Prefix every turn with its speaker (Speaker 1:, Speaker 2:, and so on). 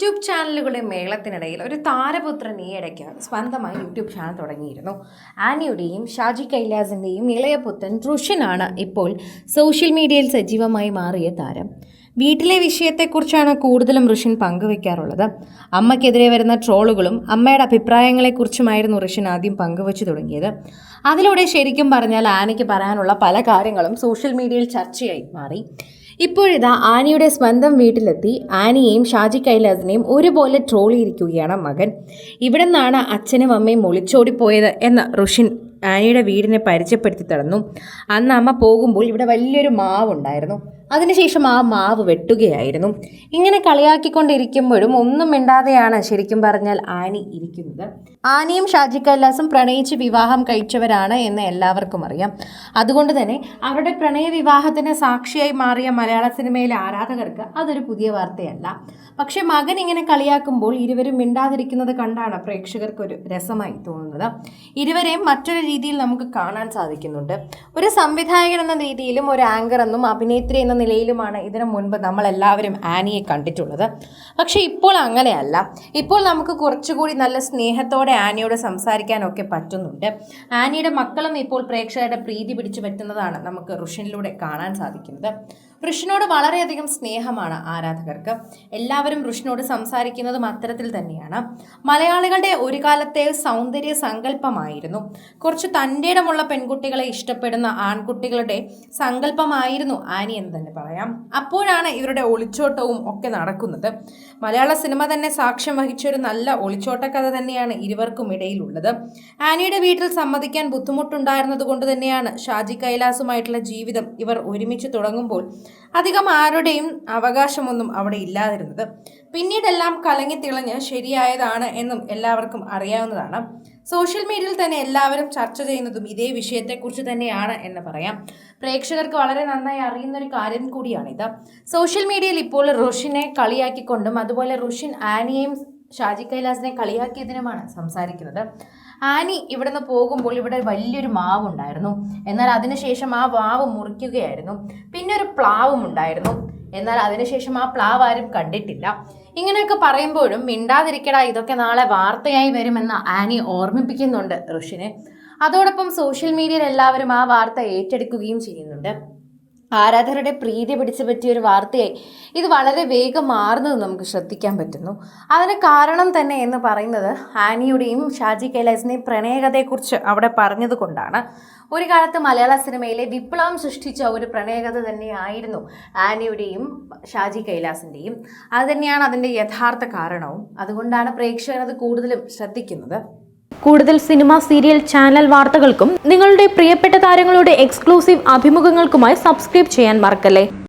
Speaker 1: YouTube ചാനലുകളുടെ മേളത്തിനിടയിൽ ഒരു താരപുത്രൻ ഈയിടയ്ക്ക് സ്വന്തമായി യൂട്യൂബ് ചാനൽ തുടങ്ങിയിരുന്നു. ആനിയുടെയും ഷാജി കൈലാസിൻ്റെയും ഇളയ പുത്രൻ റുഷിനാണ് ഇപ്പോൾ സോഷ്യൽ മീഡിയയിൽ സജീവമായി മാറിയ താരം. വീട്ടിലെ വിഷയത്തെക്കുറിച്ചാണ് കൂടുതലും റുഷിൻ പങ്കുവയ്ക്കാറുള്ളത്. അമ്മയ്ക്കെതിരെ വരുന്ന ട്രോളുകളും അമ്മയുടെ അഭിപ്രായങ്ങളെക്കുറിച്ചുമായിരുന്നു റുഷിൻ ആദ്യം പങ്കുവച്ചു തുടങ്ങിയത്. അതിലൂടെ ശരിക്കും പറഞ്ഞാൽ ആനിക്ക് പറയാനുള്ള പല കാര്യങ്ങളും സോഷ്യൽ മീഡിയയിൽ ചർച്ചയായി മാറി. ഇപ്പോഴിതാ ആനിയുടെ സ്വന്തം വീട്ടിലെത്തി ആനിയെയും ഷാജി കൈലാസിനെയും ഒരുപോലെ ട്രോളിയിരിക്കുകയാണ് മകൻ. ഇവിടെ നിന്നാണ് അച്ഛനും അമ്മയും ഒളിച്ചോടിപ്പോയത് എന്ന് റുഷിൻ ആനിയുടെ വീടിനെ പരിചയപ്പെടുത്തി തടഞ്ഞു. അന്ന് അമ്മ പോകുമ്പോൾ ഇവിടെ വലിയൊരു മാവുണ്ടായിരുന്നു. അതിനുശേഷം ആ മാവ് വെട്ടുകയായിരുന്നു. ഇങ്ങനെ കളിയാക്കിക്കൊണ്ടിരിക്കുമ്പോഴും ഒന്നും മിണ്ടാതെയാണ് ശരിക്കും പറഞ്ഞാൽ ആനി ഇരിക്കുന്നത്. ആനിയും ഷാജി കൈലാസും പ്രണയിച്ച് വിവാഹം കഴിച്ചവരാണ് എന്ന് എല്ലാവർക്കും അറിയാം. അതുകൊണ്ട് തന്നെ അവരുടെ പ്രണയ വിവാഹത്തിന് സാക്ഷിയായി മാറിയ മലയാള സിനിമയിലെ ആരാധകർക്ക് അതൊരു പുതിയ വാർത്തയല്ല. പക്ഷെ മകൻ ഇങ്ങനെ കളിയാക്കുമ്പോൾ ഇരുവരും മിണ്ടാതിരിക്കുന്നത് കണ്ടാണ് പ്രേക്ഷകർക്കൊരു രസമായി തോന്നുന്നത്. ഇരുവരെയും മറ്റൊരു രീതിയിൽ നമുക്ക് കാണാൻ സാധിക്കുന്നുണ്ട്. ഒരു സംവിധായകൻ എന്ന രീതിയിലും ഒരു ആങ്കർ എന്നും അഭിനേത്രി എന്ന നിലയിലുമാണ് ഇതിനു മുൻപ് നമ്മളെല്ലാവരും ആനിയെ കണ്ടിട്ടുള്ളത്. പക്ഷെ ഇപ്പോൾ അങ്ങനെയല്ല. ഇപ്പോൾ നമുക്ക് കുറച്ചുകൂടി നല്ല സ്നേഹത്തോടെ ആനിയോട് സംസാരിക്കാനൊക്കെ പറ്റുന്നുണ്ട്. ആനിയുടെ മക്കളും ഇപ്പോൾ പ്രേക്ഷകരുടെ പ്രീതി പിടിച്ചു പറ്റുന്നതാണ് നമുക്ക് റുഷിനിലൂടെ കാണാൻ സാധിക്കുന്നത്. റുഷിനോട് വളരെയധികം സ്നേഹമാണ് ആരാധകർക്ക്. എല്ലാവരും റുഷിനോട് സംസാരിക്കുന്നതും അത്തരത്തിൽ തന്നെയാണ്. മലയാളികളുടെ ഒരു കാലത്തെ സൗന്ദര്യ സങ്കല്പമായിരുന്നു. കുറച്ച് തൻ്റെയിടമുള്ള പെൺകുട്ടികളെ ഇഷ്ടപ്പെടുന്ന ആൺകുട്ടികളുടെ സങ്കല്പമായിരുന്നു ആനി എന്ന് തന്നെ പറയാം. അപ്പോഴാണ് ഇവരുടെ ഒളിച്ചോട്ടവും ഒക്കെ നടക്കുന്നത്. മലയാള സിനിമ തന്നെ സാക്ഷ്യം വഹിച്ച ഒരു നല്ല ഒളിച്ചോട്ട കഥ തന്നെയാണ് ഇരുവർക്കും ഇടയിലുള്ളത്. ആനിയുടെ വീട്ടിൽ സമ്മതിക്കാൻ ബുദ്ധിമുട്ടുണ്ടായിരുന്നത് കൊണ്ട് തന്നെയാണ് ഷാജി കൈലാസുമായിട്ടുള്ള ജീവിതം ഇവർ ഒരുമിച്ച് തുടങ്ങുമ്പോൾ അധികം ആരുടെയും അവകാശമൊന്നും അവിടെ ഇല്ലാതിരുന്നത്. പിന്നീടെല്ലാം കലങ്ങി തിളഞ്ഞ് ശരിയായതാണ് എന്നും എല്ലാവർക്കും അറിയാവുന്നതാണ്. സോഷ്യൽ മീഡിയയിൽ തന്നെ എല്ലാവരും ചർച്ച ചെയ്യുന്നതും ഇതേ വിഷയത്തെക്കുറിച്ച് തന്നെയാണ് എന്ന് പറയാം. പ്രേക്ഷകർക്ക് വളരെ നന്നായി അറിയുന്നൊരു കാര്യം കൂടിയാണിത്. സോഷ്യൽ മീഡിയയിൽ ഇപ്പോൾ റുഷിനെ കളിയാക്കിക്കൊണ്ടും അതുപോലെ റുഷിൻ ആനിയെയും ഷാജി കൈലാസിനെ കളിയാക്കിയതിനുമാണ് സംസാരിക്കുന്നത്. ആനി ഇവിടുന്ന് പോകുമ്പോൾ ഇവിടെ വലിയൊരു മാവുണ്ടായിരുന്നു. എന്നാൽ അതിനുശേഷം ആ മാവ് മുറിക്കുകയായിരുന്നു. പിന്നെ ഒരു പ്ലാവും ഉണ്ടായിരുന്നു. എന്നാൽ അതിനുശേഷം ആ പ്ലാവ് ആരും കണ്ടിട്ടില്ല. ഇങ്ങനെയൊക്കെ പറയുമ്പോഴും മിണ്ടാതിരിക്കടാ, ഇതൊക്കെ നാളെ വാർത്തയായി വരുമെന്ന് ആനി ഓർമ്മിപ്പിക്കുന്നുണ്ട് റുഷിനെ. അതോടൊപ്പം സോഷ്യൽ മീഡിയയിൽ എല്ലാവരും ആ വാർത്ത ഏറ്റെടുക്കുകയും ചെയ്യുന്നുണ്ട്. ആരാധകരുടെ പ്രീതി പിടിച്ചു പറ്റിയ ഒരു വാർത്തയായി ഇത് വളരെ വേഗം മാറുന്നത് നമുക്ക് ശ്രദ്ധിക്കാൻ പറ്റുന്നു. അതിന് കാരണം തന്നെ എന്ന് പറയുന്നത് ആനിയുടെയും ഷാജി കൈലാസിൻ്റെയും പ്രണയകഥയെക്കുറിച്ച് അവിടെ പറഞ്ഞത് കൊണ്ടാണ്. ഒരു കാലത്ത് മലയാള സിനിമയിലെ വിപ്ലവം സൃഷ്ടിച്ച ഒരു പ്രണയകഥ തന്നെയായിരുന്നു ആനിയുടെയും ഷാജി കൈലാസിൻ്റെയും. അത് തന്നെയാണ് അതിൻ്റെ യഥാർത്ഥ കാരണവും. അതുകൊണ്ടാണ് പ്രേക്ഷകർ അത് കൂടുതലും ശ്രദ്ധിക്കുന്നത്.
Speaker 2: കൂടുതൽ സിനിമ, സീരിയൽ, ചാനൽ വാർത്തകൾക്കും നിങ്ങളുടെ പ്രിയപ്പെട്ട താരങ്ങളുടെ എക്സ്ക്ലൂസീവ് അഭിമുഖങ്ങൾക്കുമായി സബ്സ്ക്രൈബ് ചെയ്യാൻ മറക്കല്ലേ.